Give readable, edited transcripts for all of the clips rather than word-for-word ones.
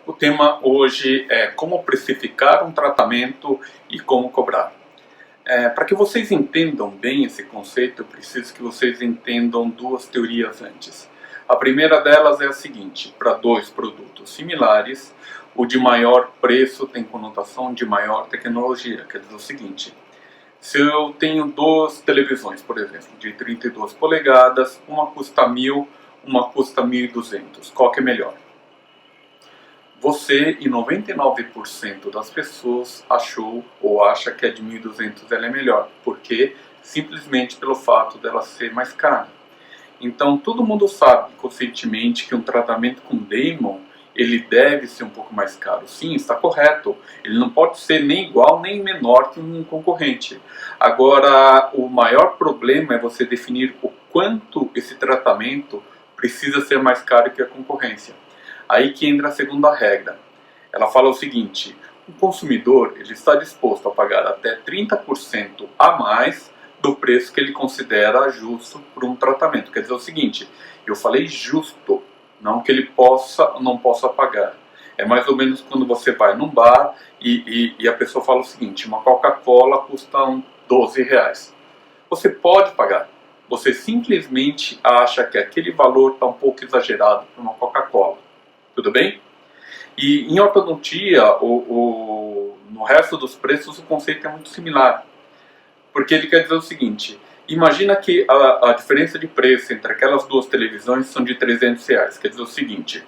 O tema hoje é como precificar um tratamento e como cobrar. Para que vocês entendam bem esse conceito, eu preciso que vocês entendam duas teorias antes. A primeira delas é a seguinte: para dois produtos similares, o de maior preço tem conotação de maior tecnologia. Quer dizer o seguinte: se eu tenho duas televisões, por exemplo, de 32 polegadas, uma custa 1.000, uma custa 1.200, qual que é melhor? Você e 99% das pessoas achou ou acha que a de 1.200 ela é melhor, porque simplesmente pelo fato dela ser mais cara. Então todo mundo sabe conscientemente que um tratamento com Damon ele deve ser um pouco mais caro. Sim, está correto. Ele não pode ser nem igual nem menor que um concorrente. Agora, o maior problema é você definir o quanto esse tratamento precisa ser mais caro que a concorrência. Aí que entra a segunda regra. Ela fala o seguinte: o consumidor ele está disposto a pagar até 30% a mais do preço que ele considera justo por um tratamento. Quer dizer o seguinte, eu falei justo, não que ele não possa pagar. É mais ou menos quando você vai num bar e a pessoa fala o seguinte: uma Coca-Cola custa R$ 12. Você pode pagar. Você simplesmente acha que aquele valor está um pouco exagerado para uma Coca-Cola. Tudo bem? E em ortodontia, no resto dos preços, o conceito é muito similar. Porque ele quer dizer o seguinte: imagina que a diferença de preço entre aquelas duas televisões são de R$ 300. Quer dizer o seguinte: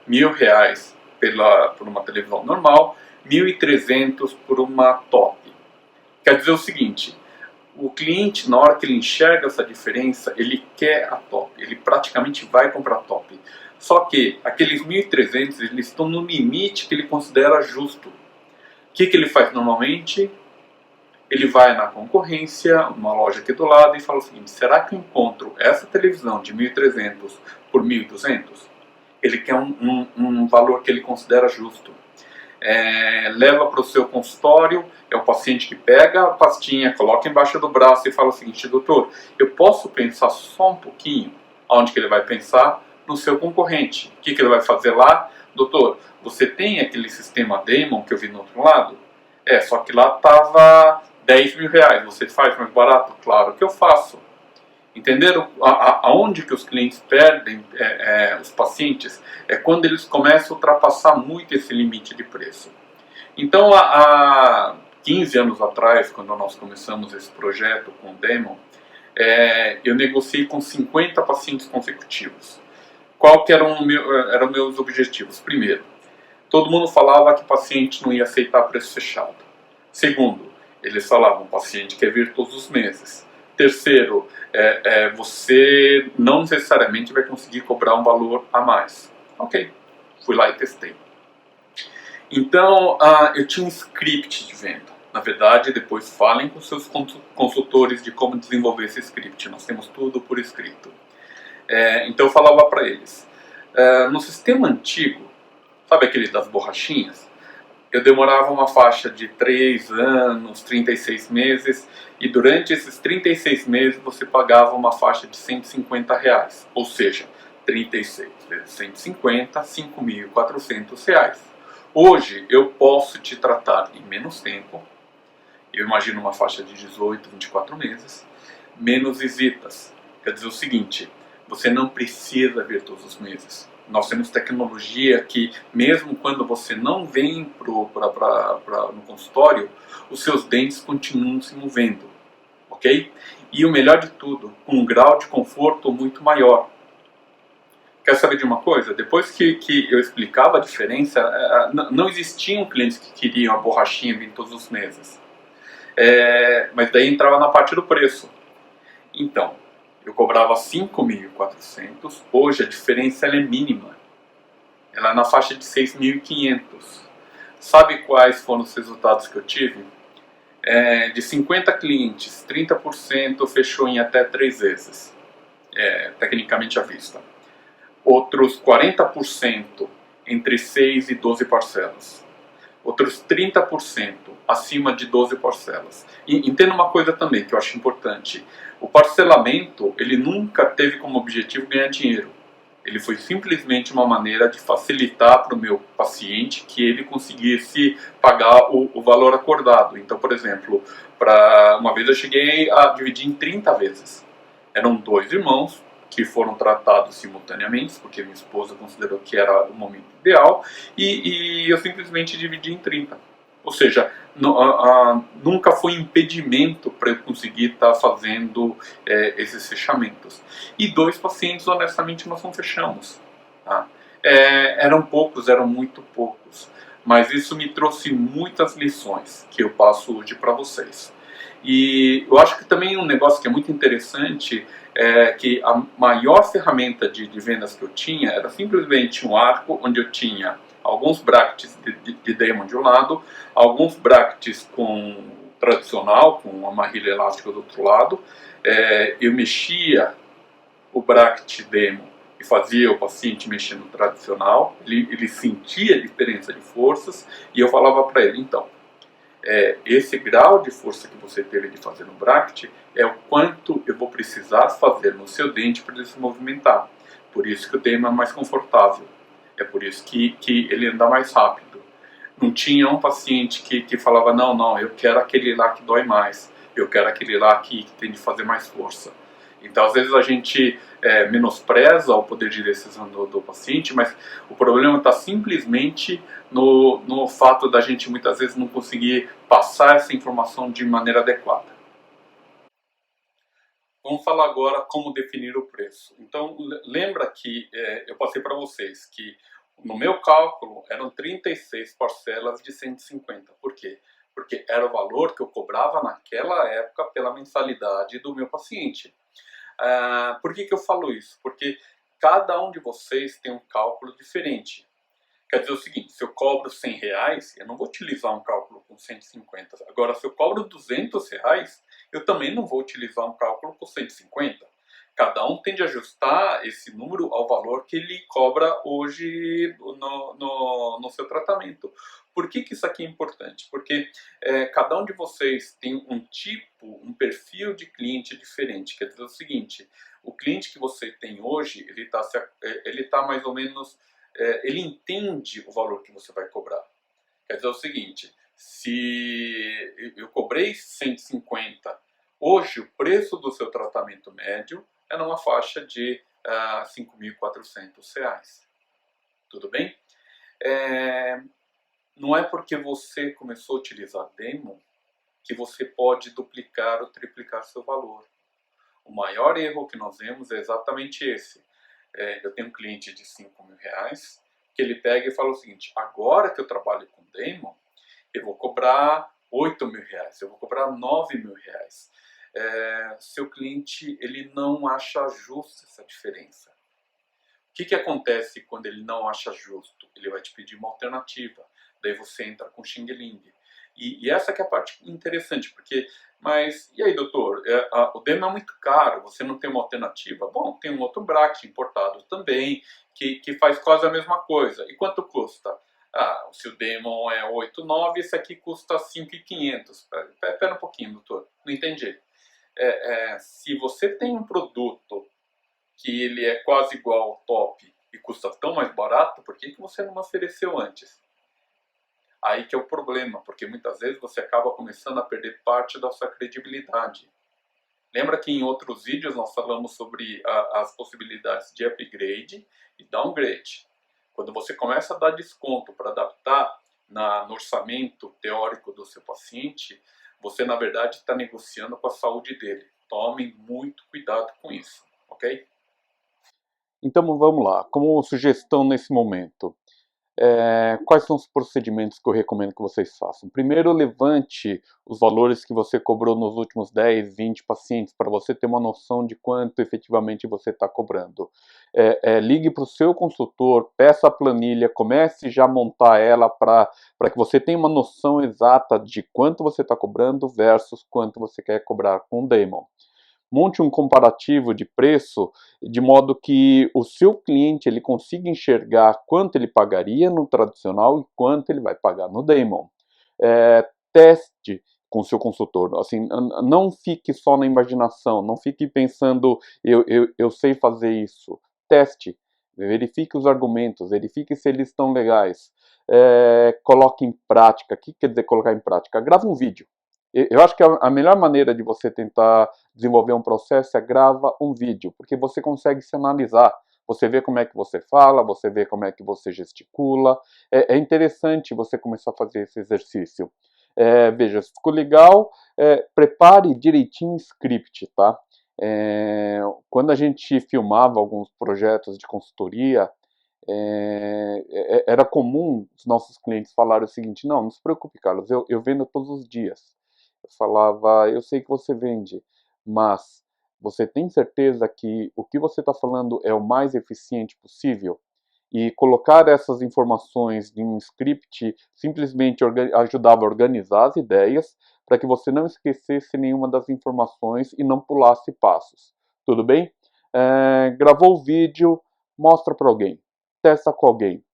R$ 1.000 por uma televisão normal, 1.300 por uma top. Quer dizer o seguinte: o cliente, na hora que ele enxerga essa diferença, ele quer a top, ele praticamente vai comprar a top. Só que aqueles 1.300 eles estão no limite que ele considera justo. O que ele faz normalmente? Ele vai na concorrência, uma loja aqui do lado, e fala o seguinte: será que eu encontro essa televisão de 1.300 por 1.200? Ele quer um valor que ele considera justo. Leva para o seu consultório, é o paciente que pega a pastinha, coloca embaixo do braço e fala o seguinte: doutor, eu posso pensar só um pouquinho? Onde que ele vai pensar? No seu concorrente. O que ele vai fazer lá? Doutor, você tem aquele sistema Damon que eu vi no outro lado? Só que lá estava R$ 10.000. Você faz mais barato? Claro que eu faço. Entenderam aonde que os clientes perdem os pacientes? É quando eles começam a ultrapassar muito esse limite de preço. Então, há 15 anos atrás, quando nós começamos esse projeto com o Damon, eu negociei com 50 pacientes consecutivos. Qual que eram meus objetivos? Primeiro, todo mundo falava que o paciente não ia aceitar preço fechado. Segundo, eles falavam: o paciente quer vir todos os meses. Terceiro, você não necessariamente vai conseguir cobrar um valor a mais. Ok, fui lá e testei. Então, eu tinha um script de venda. Na verdade, depois falem com seus consultores de como desenvolver esse script. Nós temos tudo por escrito. Então eu falava para eles: no sistema antigo, sabe aquele das borrachinhas? Eu demorava uma faixa de 3 anos, 36 meses, e durante esses 36 meses você pagava uma faixa de R$ 150, ou seja, 36 vezes 150, R$ 5.400. Hoje eu posso te tratar em menos tempo, eu imagino uma faixa de 18, 24 meses, menos visitas. Quer dizer o seguinte: você não precisa vir todos os meses. Nós temos tecnologia que, mesmo quando você não vem no consultório, os seus dentes continuam se movendo, ok? E o melhor de tudo, com um grau de conforto muito maior. Quer saber de uma coisa? Depois que eu explicava a diferença, não existiam clientes que queriam a borrachinha vir todos os meses. Mas daí entrava na parte do preço. Então, eu cobrava 5.400, hoje a diferença ela é mínima. Ela é na faixa de 6.500. Sabe quais foram os resultados que eu tive? De 50 clientes, 30% fechou em até 3 vezes, tecnicamente à vista. Outros 40% entre 6 e 12 parcelas. Outros 30% acima de 12 parcelas. E entenda uma coisa também que eu acho importante: o parcelamento ele nunca teve como objetivo ganhar dinheiro. Ele foi simplesmente uma maneira de facilitar para o meu paciente que ele conseguisse pagar o valor acordado. Então, por exemplo, uma vez eu cheguei a dividir em 30 vezes. Eram dois irmãos que foram tratados simultaneamente, porque minha esposa considerou que era o momento ideal, e eu simplesmente dividi em 30. Ou seja, nunca foi impedimento para eu conseguir estar fazendo esses fechamentos. E dois pacientes, honestamente, nós não fechamos. Tá? Eram poucos, eram muito poucos. Mas isso me trouxe muitas lições que eu passo hoje para vocês. E eu acho que também um negócio que é muito interessante é que a maior ferramenta de vendas que eu tinha era simplesmente um arco onde eu tinha alguns brackets de Damon de um lado, alguns brackets com tradicional, com uma marrilha elástica do outro lado. Eu mexia o bracket Damon e fazia o paciente mexer no tradicional, ele sentia a diferença de forças e eu falava para ele, então, esse grau de força que você teve de fazer no bracket é o quanto eu vou precisar fazer no seu dente para ele se movimentar. Por isso que o Damon é mais confortável. É por isso que ele anda mais rápido. Não tinha um paciente que falava, não, eu quero aquele lá que dói mais. Eu quero aquele lá que tem de fazer mais força. Então, às vezes a gente menospreza o poder de decisão do paciente, mas o problema está simplesmente no fato da gente muitas vezes não conseguir passar essa informação de maneira adequada. Vamos falar agora como definir o preço. Então, lembra que eu passei para vocês que no meu cálculo eram 36 parcelas de 150. Por quê? Porque era o valor que eu cobrava naquela época pela mensalidade do meu paciente. Por que eu falo isso? Porque cada um de vocês tem um cálculo diferente. Quer dizer o seguinte, se eu cobro 100 reais, eu não vou utilizar um cálculo com 150. Agora, se eu cobro 200 reais, eu também não vou utilizar um cálculo com 150. Cada um tem de ajustar esse número ao valor que ele cobra hoje no seu tratamento. Por que isso aqui é importante? Porque cada um de vocês tem um tipo, um perfil de cliente diferente. Quer dizer o seguinte, o cliente que você tem hoje, ele tá mais ou menos... ele entende o valor que você vai cobrar. Quer dizer o seguinte, se eu cobrei 150, hoje o preço do seu tratamento médio é numa faixa de R$ 5.400. Tudo bem? Não é porque você começou a utilizar Demon que você pode duplicar ou triplicar seu valor. O maior erro que nós vemos é exatamente esse. Eu tenho um cliente de 5 mil reais que ele pega e fala o seguinte, agora que eu trabalho com Damon, eu vou cobrar 8 mil reais, eu vou cobrar 9 mil reais. Seu cliente ele não acha justa essa diferença. O que acontece quando ele não acha justo? Ele vai te pedir uma alternativa, daí você entra com Xing Ling. E essa que é a parte interessante, porque, mas, e aí doutor, o Demon é muito caro, você não tem uma alternativa? Bom, tem um outro bracket importado também, que faz quase a mesma coisa. E quanto custa? Se o Demon é 8,9, esse aqui custa 5.500. Pera um pouquinho, doutor, não entendi. Se você tem um produto que ele é quase igual ao top e custa tão mais barato, por que você não ofereceu antes? Aí que é o problema, porque muitas vezes você acaba começando a perder parte da sua credibilidade. Lembra que em outros vídeos nós falamos sobre as possibilidades de upgrade e downgrade. Quando você começa a dar desconto para adaptar no orçamento teórico do seu paciente, você na verdade está negociando com a saúde dele. Tome muito cuidado com isso, ok? Então vamos lá, como sugestão nesse momento. Quais são os procedimentos que eu recomendo que vocês façam? Primeiro, levante os valores que você cobrou nos últimos 10, 20 pacientes, para você ter uma noção de quanto efetivamente você está cobrando. Ligue para o seu consultor, peça a planilha, comece já a montar ela para que você tenha uma noção exata de quanto você está cobrando versus quanto você quer cobrar com o Damon. Monte um comparativo de preço de modo que o seu cliente ele consiga enxergar quanto ele pagaria no tradicional e quanto ele vai pagar no Damon. Teste com o seu consultor, assim, não fique só na imaginação, não fique pensando eu sei fazer isso. Teste, verifique os argumentos, verifique se eles estão legais, coloque em prática. O que quer dizer colocar em prática? Grava um vídeo. Eu acho que a melhor maneira de você tentar desenvolver um processo é grava um vídeo, porque você consegue se analisar. Você vê como é que você fala, você vê como é que você gesticula. É interessante você começar a fazer esse exercício. Veja, se ficou legal, prepare direitinho o script, tá? Quando a gente filmava alguns projetos de consultoria, era comum os nossos clientes falarem o seguinte: não se preocupe, Carlos, eu vendo todos os dias. Eu falava: eu sei que você vende, mas você tem certeza que o que você está falando é o mais eficiente possível? E colocar essas informações em um script simplesmente ajudava a organizar as ideias para que você não esquecesse nenhuma das informações e não pulasse passos. Tudo bem? Gravou o vídeo, mostra para alguém, testa com alguém,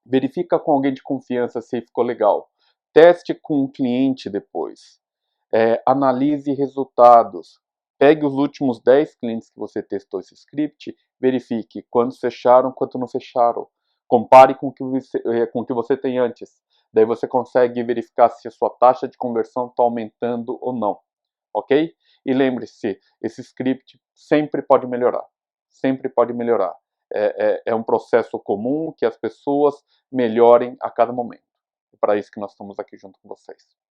verifica com alguém de confiança se ficou legal, teste com um cliente depois, analise resultados, pegue os últimos 10 clientes que você testou esse script, verifique quantos fecharam, quantos não fecharam, compare com o que você tem antes, daí você consegue verificar se a sua taxa de conversão está aumentando ou não, ok? E lembre-se, esse script sempre pode melhorar, sempre pode melhorar. É um processo comum que as pessoas melhorem a cada momento. É para isso que nós estamos aqui junto com vocês.